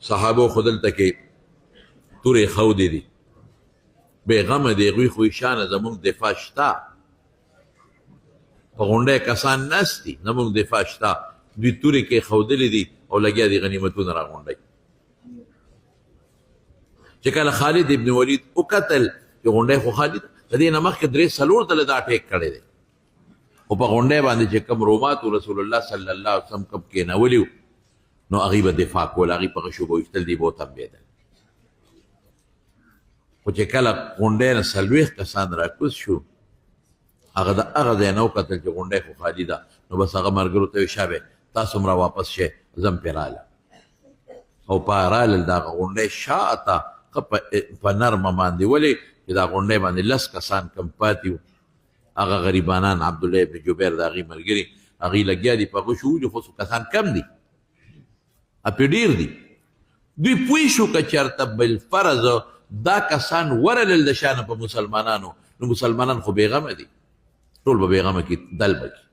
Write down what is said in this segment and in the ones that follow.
صحابو خو دلته کې تورې خودې دي بېغمه د هغوی خو شانه زموږ دفاع شته په غونډۍ کسان ناست دي زموږ دفاع شته دوی تورې کې ښودلې دي او لګیا دي غنیمتونه راغونډوي چې کله خالد ابن ولید وکتل چې غونډۍ خو خالي ده د دې نه مخکې 3-4 ځله دا ټیک کړی دی خو په غونډۍ باندې چې کوم روماتو رسول الله صلی الله علیه وسلم کوم کېنولي وو نو هغوی به دفاع کول هغوی په غشو به ویشتل دي به وتمبېدل خو چې کله غونډۍ نه 40 کسان راکوز شو هغه د هغه ځای نه وکتل چې غونډۍ خو خالي ده نو بس هغه ملګرو ته ویې شابې تاسو هم راواپس شئ زه هم پرې راغلم او په رالل د هغه غونډۍ شاته ښه په نرمه باندې ولې چې دا غونډۍ باندې 10 کسان کم پاتې وو هغه غریبانان عبدالله ابن جبیر د هغې ملګري هغې لګیا دي په غشو ولي خو کسان کم دي اپې ډېر دي دوی پوه شو که چېرته بالفرض دا کسان ورلل د شانه په مسلمانانو نو مسلمانان خو بېغمه دي ټول به بېغمه کې دل به کې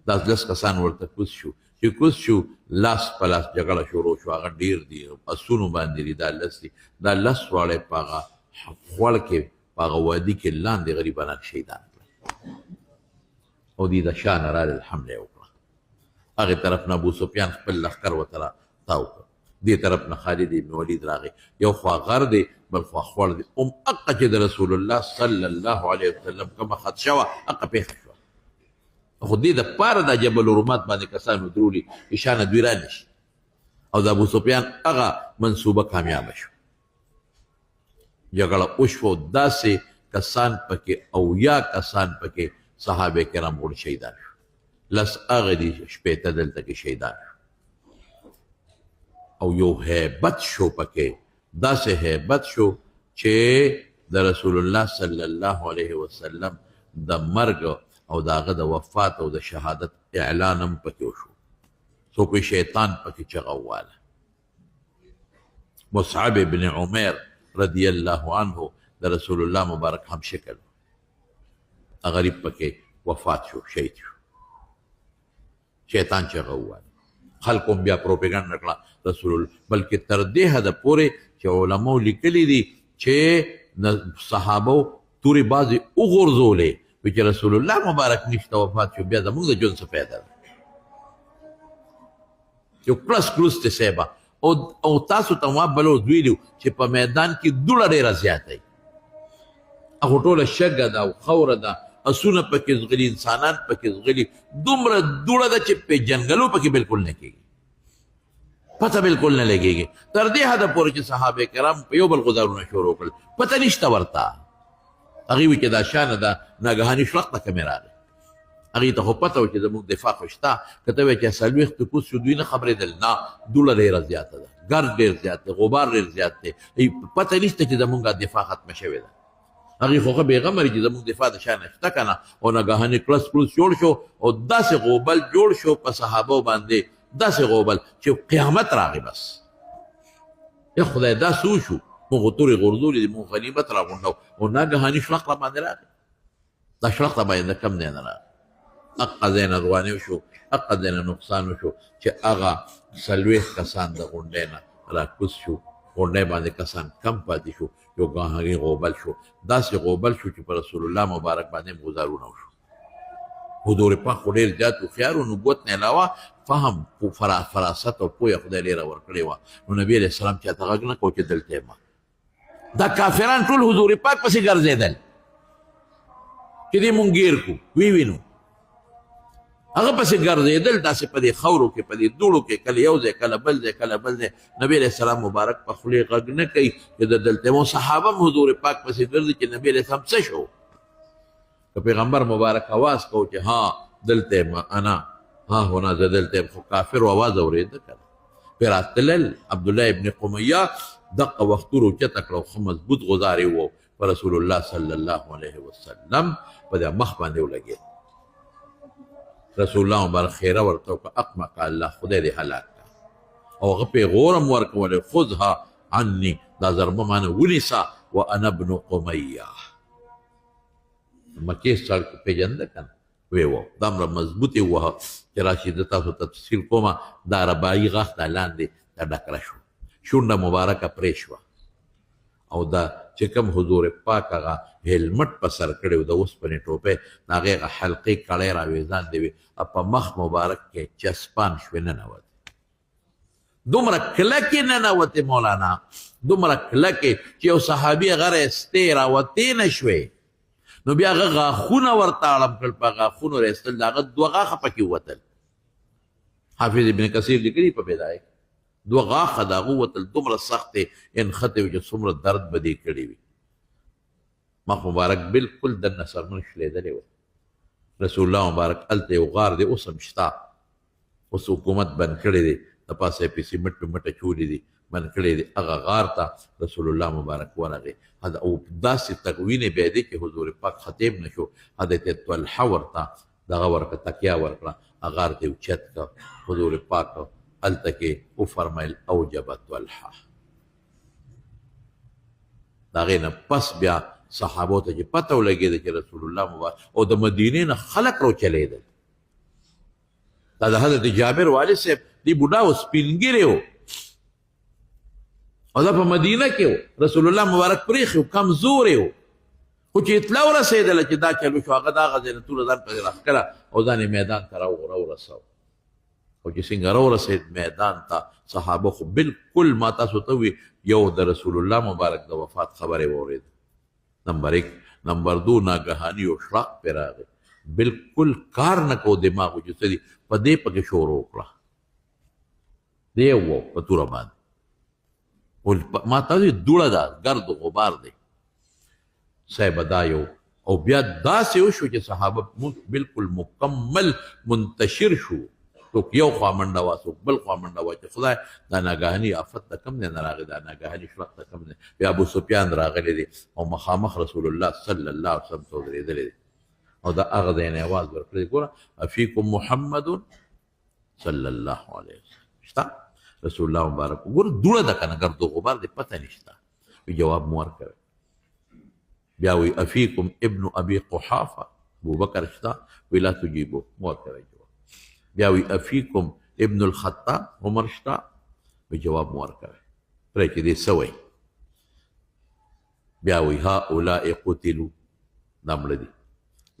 دا 10 کسان ورته کوز شو چې کوز شو لاس په لاس جګړه شروع شو هغه ډېر دي اسونو باندې دي دا 10 دي دا 10 واړه په هغه خوړ کې په هغه وادي کې لاندې غریبانان شهیدان کړل او دوی د شا نه رالل حمله یې وکړه هغې طرف نه ابو سفیان خپل لښکر ورته تاو کړ دې طرف نه خالد ابن ولید راغی یو خوا غر دی بل خوا خوړ دی هغه چې د رسول الله صلی الله علیه وسلم کومه خدشه وه هغه پېښه شوه خو دې دپاره دا جبل الرومات باندې کسانو درولي چې شانه دوی رانشي او د ابو سفیان هغه منصوبه کامیابه شوه جګړه وشوه داسې کسان پکې او یا کسان پکې صحابه کرام غوړ شهیدان شو 10 هغه دي 80 دلته کې شهیدان شو او یو هیبت شو پکې داسې هیبت شو چې د رسول الله صلی الله علیه وسلم د مرګ او د هغه د وفات او د شهادت اعلان هم پکې وشو څوک وایي شیطان پکې چغه وواله مصعب بن عمیر رضی الله عنه د رسول الله مبارک هم شکل غریب پکې وفات شو شهید شو شیطان چغه وواله خلکو بیا پروپیګنډ کړه رسول الله بلکې تر دې حده پورې چې علماو لیکلي دي چې صحابو تورې بعضې وغورځولې وایي چې رسول الله مبارک نشته وفات شو بیا زموږ د ژوند څه فایده ده یو کلس کلوستې صیبه او تاسو ته ما بل اوس ویلي چې په میدان کې دوړه ډېره زیاته وي هغه ټوله شګه ده او خوره ده اسونه پکې ځغلي انسانان پکې ځغلي دومره دوړه ده چې پیژنګلو پکې بالکل نه کېږي پته بالکل نه لګېږي تر دې حده پورې چې صحابه کرام په یو بل غدارونه شروع کړل پته نشته ورته هغې وایي چې دا شانه ده ناګهاني شلخته کمې راغی هغې ته خو پته وه چې زموږ دفاع خو شته که ته وایې چې 40 کوز شو دوی نه خبرېدل نه دوړه ډېره زیاته ده ګرد ډېر زیات دی غبار ډېر زیات دی پته نشته چې زموږ دفاع ختمه شوې ده هغې خو ښه بېغمه چې زموږ دفاع د شا نه شته که نه او ناګهاني کلس کلوس جوړ شو او داسې غوبل جوړ شو په صحابو باندې داسې غوبل چې قیامت راغی بس یا خدای دا څه وشو موږ خو تورې غورځولې دي موږ غنیمت راغونډو او ناګهاني شلخته باندې راغی دا شلخته باندې کم دی نه راغی حقه ځای نه روانې وشو حقه ځای نه نقصان وشو چې هغه 40 کسان د غونډۍ نه راکوز شو غونډۍ باندې کسان کم پاتې شو یو هغې غوبل شو داسې غوبل شو چې په رسول الله مبارک باندې ګزارونه وشو حضور پاک خو ډېر زیات هوښیار و نبوت نه علاوه فهم فراست او پویه خدای ډېره ورکړې وه نو نبي علیه السلام چاته غږ نه کوو چې دلته یم دا کافران ټول حضور پاک پسې ګرځېدل چې دې مونږ ګیر کړو وینو هغه پسې ګرځېدل داسې په دې خاورو کې په دې دوړو کې کله یو ځای کله بل ځای کله بل ځای نبي علیه السلام مبارک په خولې غږ نه کوي چې د دلته یم صحابه هم حضور پاک پسې ګرځي چې نبي علیه السلام څه شو که پیغمبر مبارک آواز کو چې ها دلته یم انا ها هنا زه دلته یم خو کافرو آواز اورېده که نه پرې راتلل عبدالله ابن قمیه دقه وختونو اوچته کړه او ښه مضبوط غزارې و په رسول الله صلی الله علیه وسلم په دې مخ باندې ولګېد رسول الله مبارک خیره ورته وکړه اقمق الله خدای دې هلاک کړه او هغه پیغور هم ورکولی خذها عني دا ضربه مانه ونیسه وانا ابن قمیه مکې سړک پېژنده که نه ویې وه دا همره مضبوط یې ووهه چې راشي زه تاسو ته تفصیل کومه دا ربایي غاښ دا لاندې دا ډکره شو شونډه مبارکه پرې شوه او دا چې کوم حضور پاک هغه هیلمټ په سر کړی و د اوسپنې ټوپۍ د هغې هغه حلقې کړۍ راویزاندې وې او په مخ مبارک کې چسپان شوې ننوتې دومره کلکې ننوتې مولانا دومره کلکې چې یو صحابي هغه رایستې راوتې نه شوې نو بیا هغه غاښونه ورته اړم کړل په غاښونو رایستل د هغه دوه غاښه پکې ووتل حافظ ابن کثیر لیکلي په بدایه دوه غاښه د هغه ووتل دومره سختې انښتې وې چې څومره درد به دې کړی وي مخ مبارک بلکل دننه سرمن شلېدلی و رسول الله مبارک هلته یو غار دی اوس هم شته اوس حکومت بند کړی دی د پاسه یې پیسې مټ مټه چولې دي بند کړی دی هغه غار ته رسول الله مبارک ورغی او داسې تقوینې بیا دی چې حضور پاک ختم نه شو حضرت طلحه ورته دغه ورکړه تکیه ورکړه هغه غار ته اوچت کړه حضور پاک هلته کې وفرمیل اوجب طلحه د هغې نه پس بیا صحابو ته چې پته ولګېده چې رسول الله مبارک او د مدینې نه خلک راوچلېدل دا د حضرت جابر والد صاحب دی بوډا و سپینګیری و او دا په مدینه کې و رسول الله مبارک پریښی و کمزوری و خو چې اطلاع ورسېدله چې دا چلو شو هغه د هغه ځای نه ټوله ځان پسې راښکله او ځان یې میدان ته راورسو او چې څنګه راورسېد میدان ته صحابه خو بلکل ما تاسو ته وي یو د رسول الله مبارک د وفات خبرې واورېد نمبر 1 نمبر 2 ناګهاني یو شراق پرې راغی بلکل کار نه کو دماغ چې څه دي په دې پکې شور وکړه دی و په توره باندې ما ته وایي دوړه ده ګرد غبار دی صاحب دا یو او بیا داسې وشو چې صحابه بلکل مکمل منتشر شو څوک یو خوا منډه وه څوک بل خوا منډه وه چې خدای دا ناګهاني آفت ته کم دی نه راغی دا ناګهاني شرق ته کم دی بیا ابو سفیان راغلی دی او مخامخ رسول الله صلی الله علیه وسلم ته ودرېدلی دی او دا هغه ځای نه اواز ورکړی ګوره افیکم محمد صلی الله علیه وسلم شته رسول الله مبارک ګوره دوړه ده که نه ګرد و غبار دی پته نشته وی جواب مو ورکوی بیا وی افیکم ابن ابي قحافه ابوبکر شته وی لا تجیبو مو ورکوی بیا وی افیکم ابن الخطاب عمر شته وی جواب مو ورکوی پرې چې دې څه وی بیا وی هؤلاء قتلوا دا مړه دي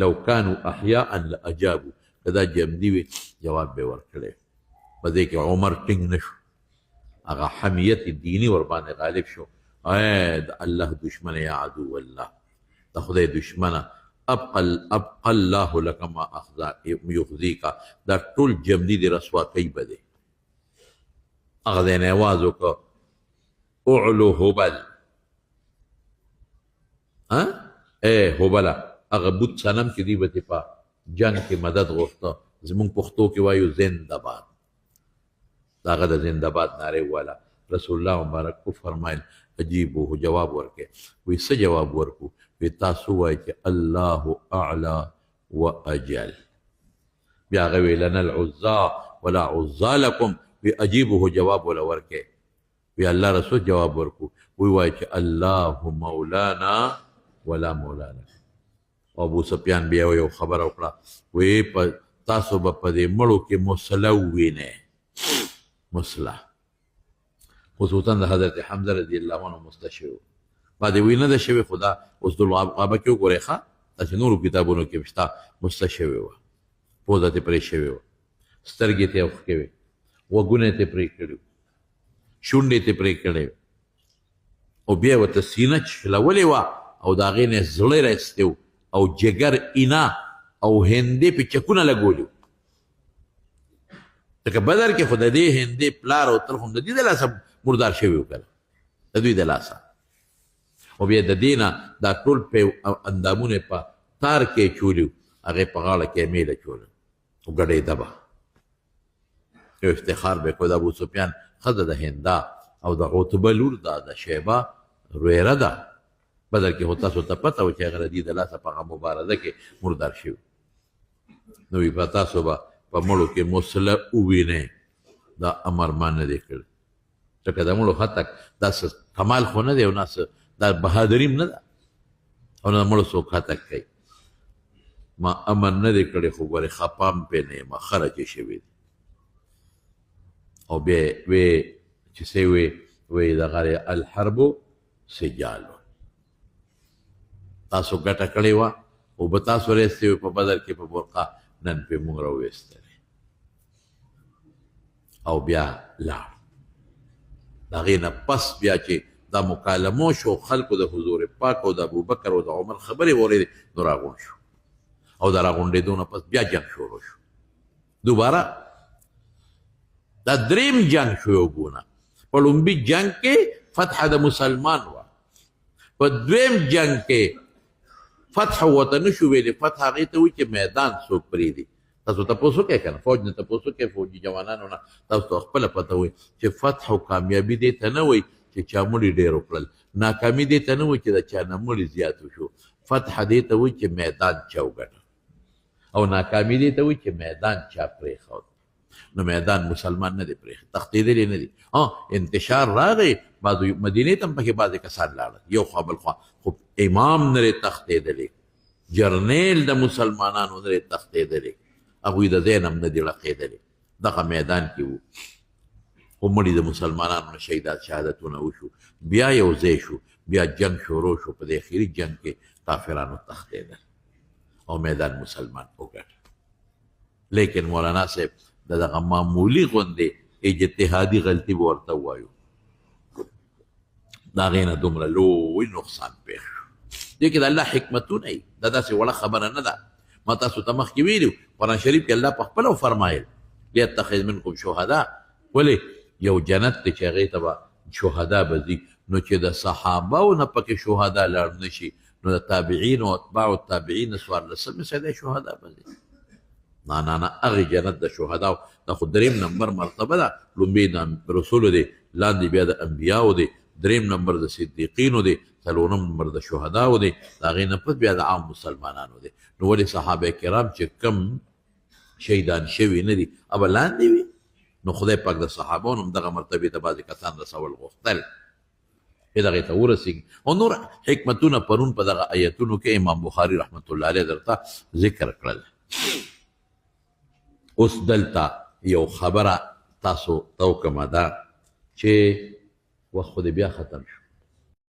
لو كانوا احیاء لاجابوا که دا جمدي وي جواب به ورکړی په دې کې عمر ټینګ نه شو هغه حمیت دیني ورباندې غالب شو د الله دشمنه یا عدو الله د خدای دشمنه ابقى الله لك ما يخزيك دا ټول جمدي دي رسوا کوي به دی هغه دی نه اواز وکړه اعلو هبل هبله هغه بوت صنم چې دی به تې په جنګ کې مدد غوښته زمونږ پښتو کې وایو زندهباد د هغه د زندهباد نارې والا رسول الله مبارک وفرمایل عجیبو جواب ورکړي وی څه جواب ورکړو وی تاسو وایئ چې الله اعلی و اجل بیا هغه وی لنا العزا ولا عزا لکم وی عجیبو جواب ولا ورکړي وی الله رسول جواب ورکړو وی وایئ چې الله مولانا ولا مولانا ابو سفیان بیا یو خبره وکړه وی تاسو به په دې مړو کې مسله ووینئ مسله خصوصا د حضرت حمزه رضی الله عنه مسته شوی و ما دې وی نه ده شوې خو دا اوس دلغابه کې وګورئ ښه داسې نورو کتابونو کې شته مسته شوې وه پوزه ترې پرې شوې وه سترګې ترې اوښکې وې غوږونه یې ترې پرې کړي وو شونډې ترې پرې کړې وې او بیا یې ورته سینه چلولې وه او د هغې نه یې زړه رایستی و او جګر اینا او هندې پې چکونه لګولي لکه بدر کې خو د دې هندې پلار او تر خو د دې د لاسه مردار شوي وو کنه د دوی د لاسه او بیا د دې نه دا ټول اندامونه په تار کې چولي هغې په غاړه کې میله چوله او ګډېده به یو افتخار به کو د ابو سفیان ښځه د هندا او د عتبه لور ده د شیبه رویره ده بدر کې خو تاسو ته پته وه چې هغه د دې د لاسه په هغه مبارزه کې مردار شوي نو وي په تاسو به په مړو کې مسله ووینئ دا امر ما نه دی کړی ځکه د مړو خطک دا څه کمال خو نه دی او نه څه دا بهادري نه ده او نه د مړو څوک خطک کوي ما امر نه دی کړی خو ګورې خپام پې نه یم خرچې شوي دي او بیا وې چې څه وې وی دغه الحرب سجال تاسو ګټه کړې وه او به تاسو رېستې وې په بدر کې په برقه نن پې موږ راویستلې او بیا لاړ د هغې نه پس بیا چې دا مکالمو شو خلکو د حضور پاک او د ابوبکر او د عمر خبرې واورېدې نو راغونډ شو او د راغونډېدو نه پس بیا جنګ شروع شو دوباره دا دریم جنگ شو یو ګونه په لومبي جنگ کې فتح د مسلمان وه په دویم جنگ کې فتح ورته نه شو ویلې فتح هغې ته وایي چې میدان څوک پرېږدي تاسو تپوس وکړئ که نه فوج نه تپوس وکړئ فوجي جوانانو نه تاسو ته خپله پته وایي چې فتح او کامیابي دې ته نه وایي چې چا مړي ډېر وکړل ناکامي دې ته نه وایي چې د چا نه مړي زیات وشو فتح دې ته وایي چې میدان چا وګټه او ناکامي دې ته وایي چې میدان چا پرېښود نو میدان مسلمان نه دی پرېښی تښتېدلی نه دي انتشار راغی بعضو مدینې ته هم پکې بعضې کسان لاړل یو خوا بل خوا خو امام نه دی تښتېدلی جرنیل د مسلمانانو نه دی تښتېدلی هغوی د ځای نه هم نه دي ړقېدلي دغه میدان کې وو خو مړي د مسلمانانو نه شهیدات شهادتونه وشو بیا یو ځای شو بیا جنگ شروع شو په دې اخري جنگ کې کافرانو تښتېدل او میدان مسلمان وګټ لیکن مولانا صاحب د دغه معمولي غوندې اجتهادي غلطي به ورته ووایو د هغې نه دومره لوی نقصان پېښ شو دې کې د الله حکمتونه وي دا داسې وړه خبره نه ده ما تاسو ته مخکې ویلي قرآن شریف کې الله په خپله وفرمایل لیتخذ منکم شهدا ولې یو جنت دی چې هغې ته به شهدا به ځي نو چې د صحابهو نه پکې شهدا لاړ نه شي نو د تابعین او اتباع التابعین څوارلسمې سده شهدا به ځي نه نه نه هغې جنت د شهداو دا خو دریم نمبر مرتبه ده لومبی د رسولو دی لاندې بیا د انبیاو دی دریم نمبر د صدیقینو دی څلورم نمبر د شهداو دی د هغې نه پس بیا د عام مسلمانانو دی نو ولې صحابه کرام چې کم شهیدان شوي نه دي ابه لاندې وي نو خدای پاک د صحابو هم دغه مرتبې ته بعضې کسان رسول غوښتل چې دغې ته ورسېږي او نور حکمتونه پرون په دغه ایتونو کې امام بخاري رحمت الله علیه درته ذکر کړل اوس دلته یو خبره تاسو ته وکړمه ده چې وخت خو بیا ختم شو